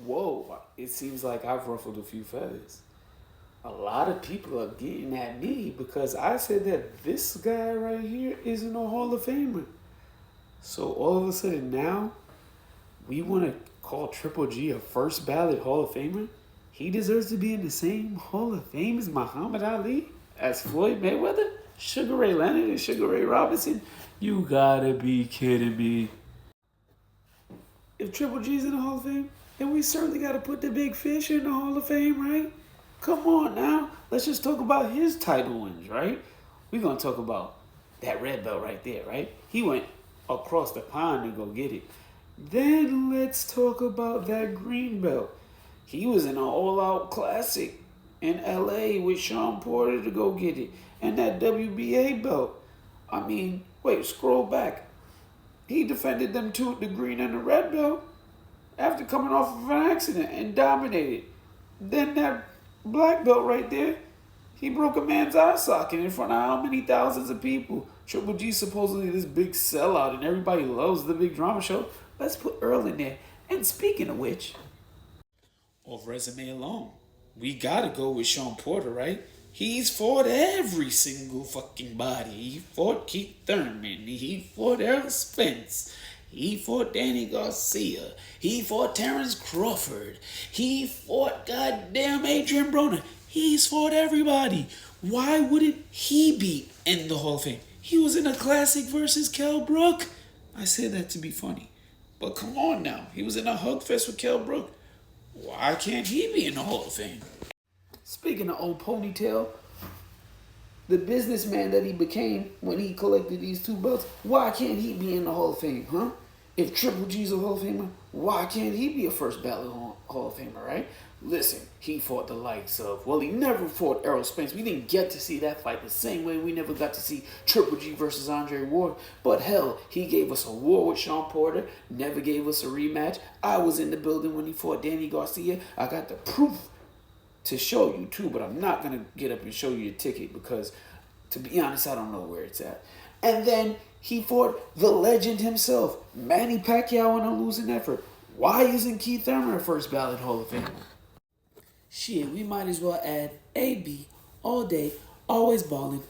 Whoa, it seems like I've ruffled a few feathers. A lot of people are getting at me because I said that this guy right here isn't a Hall of Famer. So all of a sudden now, we want to call Triple G a first ballot Hall of Famer? He deserves to be in the same Hall of Fame as Muhammad Ali, as Floyd Mayweather, Sugar Ray Leonard, and Sugar Ray Robinson? You gotta be kidding me. If Triple G's in the Hall of Fame, then we certainly got to put the big fish in the Hall of Fame, right? Come on now. Let's just talk about his title wins, right? We're going to talk about that red belt right there, right? He went across the pond to go get it. Then let's talk about that green belt. He was in an all-out classic in LA with Sean Porter to go get it. And that WBA belt. I mean, wait, scroll back. He defended them two, the green and the red belt, after coming off of an accident and dominated. Then that black belt right there, he broke a man's eye socket in front of how many thousands of people? Triple G supposedly this big sellout and everybody loves the big drama show. Let's put Earl in there. And speaking of which, off resume alone, we gotta go with Sean Porter, right? He's fought every single fucking body. He fought Keith Thurman. He fought Errol Spence. He fought Danny Garcia. He fought Terrence Crawford. He fought goddamn Adrian Broner. He's fought everybody. Why wouldn't he be in the Hall of Fame? He was in a classic versus Kell Brook. I say that to be funny. But come on now. He was in a hug fest with Kell Brook. Why can't he be in the Hall of Fame? Speaking of old ponytail, the businessman that he became when he collected these two belts, why can't he be in the Hall of Fame, huh? If Triple G's a Hall of Famer, why can't he be a first ballot Hall of Famer, right? Listen, he fought the likes of, well, he never fought Errol Spence. We didn't get to see that fight the same way we never got to see Triple G versus Andre Ward. But hell, he gave us a war with Sean Porter, never gave us a rematch. I was in the building when he fought Danny Garcia. I got the proof to show you too, but I'm not going to get up and show you the ticket because, to be honest, I don't know where it's at. And then he fought the legend himself, Manny Pacquiao, in a losing effort. Why isn't Keith Thurman a first ballot Hall of Famer? Shit, we might as well add AB, all day, always balling,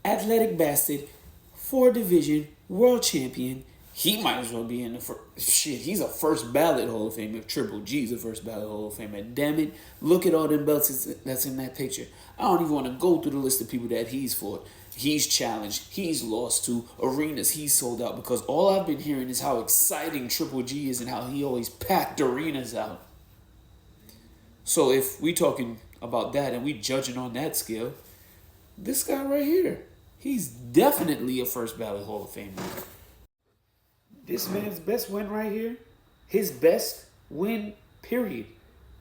athletic bastard, 4 division, world champion. He might as well be in the first. Shit, he's a first ballot Hall of Fame if Triple G's a first ballot Hall of Fame. And damn it, look at all them belts that's in that picture. I don't even want to go through the list of people that he's fought. He's challenged. He's lost to arenas. He's sold out because all I've been hearing is how exciting Triple G is and how he always packed arenas out. So if we talking about that and we judging on that scale, this guy right here, he's definitely a first ballot Hall of Famer. This man's best win right here, his best win, period.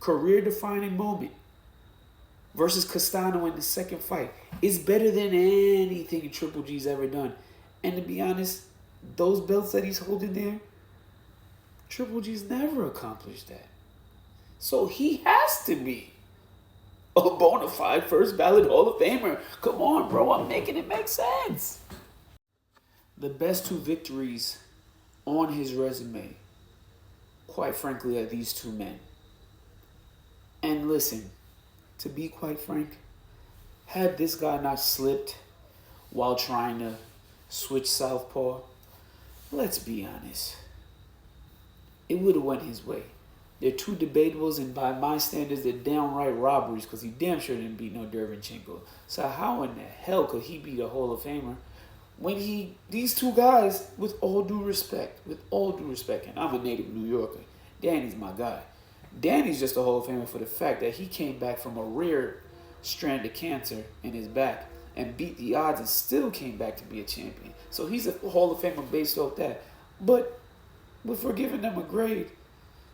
Career defining moment versus Castano in the second fight is better than anything Triple G's ever done. And to be honest, those belts that he's holding there, Triple G's never accomplished that. So he has to be a bona fide first ballot Hall of Famer. Come on, bro, I'm making it make sense. The best 2 victories on his resume, quite frankly, are these 2 men. And listen, to be quite frank, had this guy not slipped while trying to switch southpaw, let's be honest, it would have went his way. They're 2 debatables, and by my standards, they're downright robberies because he damn sure didn't beat no Derevyanchenko. So how in the hell could he be the Hall of Famer when these 2 guys, with all due respect, and I'm a native New Yorker, Danny's my guy. Danny's just a Hall of Famer for the fact that he came back from a rare strand of cancer in his back and beat the odds and still came back to be a champion. So he's a Hall of Famer based off that. But if we're giving them a grade,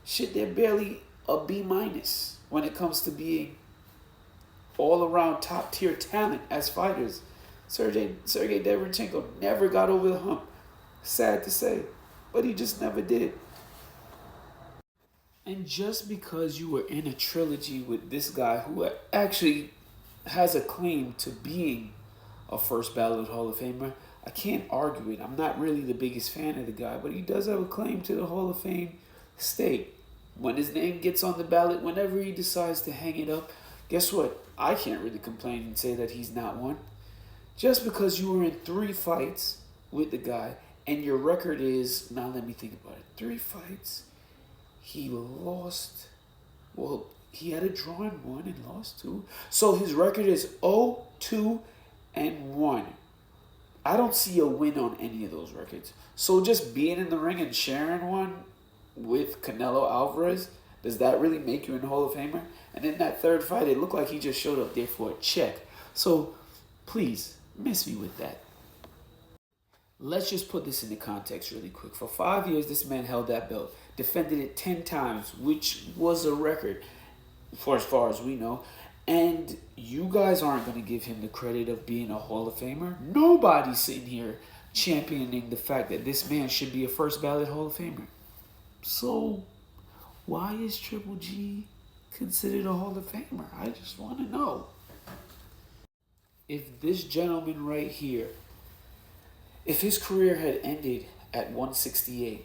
shit, they're barely a B- when it comes to being all-around top-tier talent as fighters. Sergey Derevyanchenko never got over the hump. Sad to say, but he just never did. And just because you were in a trilogy with this guy who actually has a claim to being a first ballot Hall of Famer, I can't argue it. I'm not really the biggest fan of the guy, but he does have a claim to the Hall of Fame state. when his name gets on the ballot, whenever he decides to hang it up, guess what? I can't really complain and say that he's not one. Just because you were in 3 fights with the guy and your record is, now let me think about it, 3 fights, he lost, well, he had a draw in 1 and lost 2. So his record is 0-2 and 1. I don't see a win on any of those records. So just being in the ring and sharing one with Canelo Alvarez, does that really make you in the Hall of Famer? And in that 3rd fight, it looked like he just showed up there for a check. So please, miss me with that. Let's just put this into context really quick. For 5 years, this man held that belt, defended it 10 times, which was a record for as far as we know. And you guys aren't going to give him the credit of being a Hall of Famer. Nobody's sitting here championing the fact that this man should be a first ballot Hall of Famer. So why is Triple G considered a Hall of Famer? I just want to know. If this gentleman right here, if his career had ended at 168,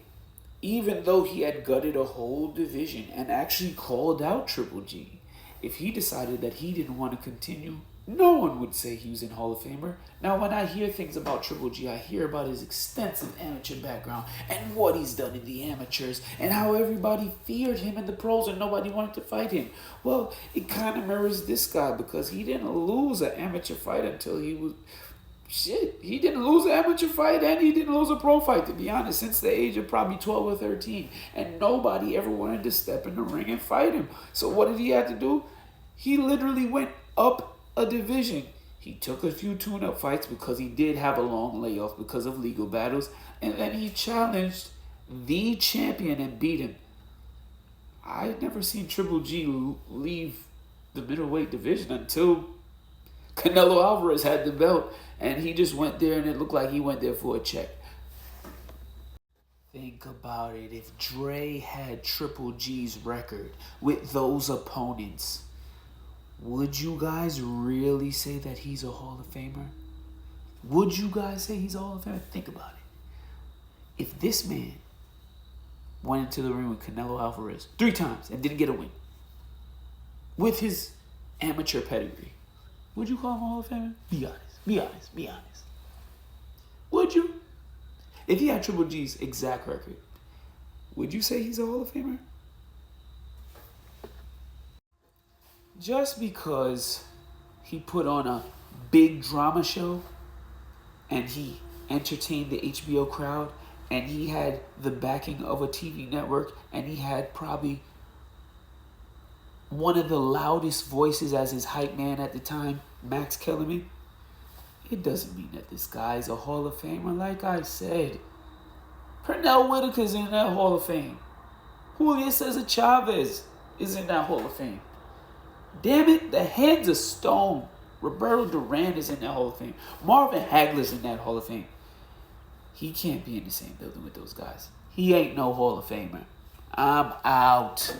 even though he had gutted a whole division and actually called out Triple G, if he decided that he didn't want to continue, no one would say he was in Hall of Famer. Now, when I hear things about Triple G, I hear about his extensive amateur background and what he's done in the amateurs and how everybody feared him in the pros and nobody wanted to fight him. Well, it kind of mirrors this guy because he didn't lose an amateur fight until he was... he didn't lose an amateur fight and he didn't lose a pro fight, to be honest, since the age of probably 12 or 13. And nobody ever wanted to step in the ring and fight him. So what did he have to do? He literally went up a division. He took a few tune-up fights because he did have a long layoff because of legal battles. And then he challenged the champion and beat him. I had never seen Triple G leave the middleweight division until Canelo Alvarez had the belt. And he just went there and it looked like he went there for a check. Think about it. If Dre had Triple G's record with those opponents, would you guys really say that he's a Hall of Famer? Would you guys say he's a Hall of Famer? Think about it. If this man went into the ring with Canelo Alvarez 3 times and didn't get a win, with his amateur pedigree, would you call him a Hall of Famer? Be honest. Be honest. Be honest. Would you? If he had Triple G's exact record, would you say he's a Hall of Famer? Just because he put on a big drama show and he entertained the HBO crowd and he had the backing of a TV network and he had probably one of the loudest voices as his hype man at the time, Max Kellerman, it doesn't mean that this guy's a Hall of Famer. Like I said, Pernell Whitaker's in that Hall of Fame. Julio Cesar Chavez is in that Hall of Fame. Damn it, the head's of stone. Roberto Duran is in that Hall of Fame. Marvin Hagler's in that Hall of Fame. He can't be in the same building with those guys. He ain't no Hall of Famer. I'm out.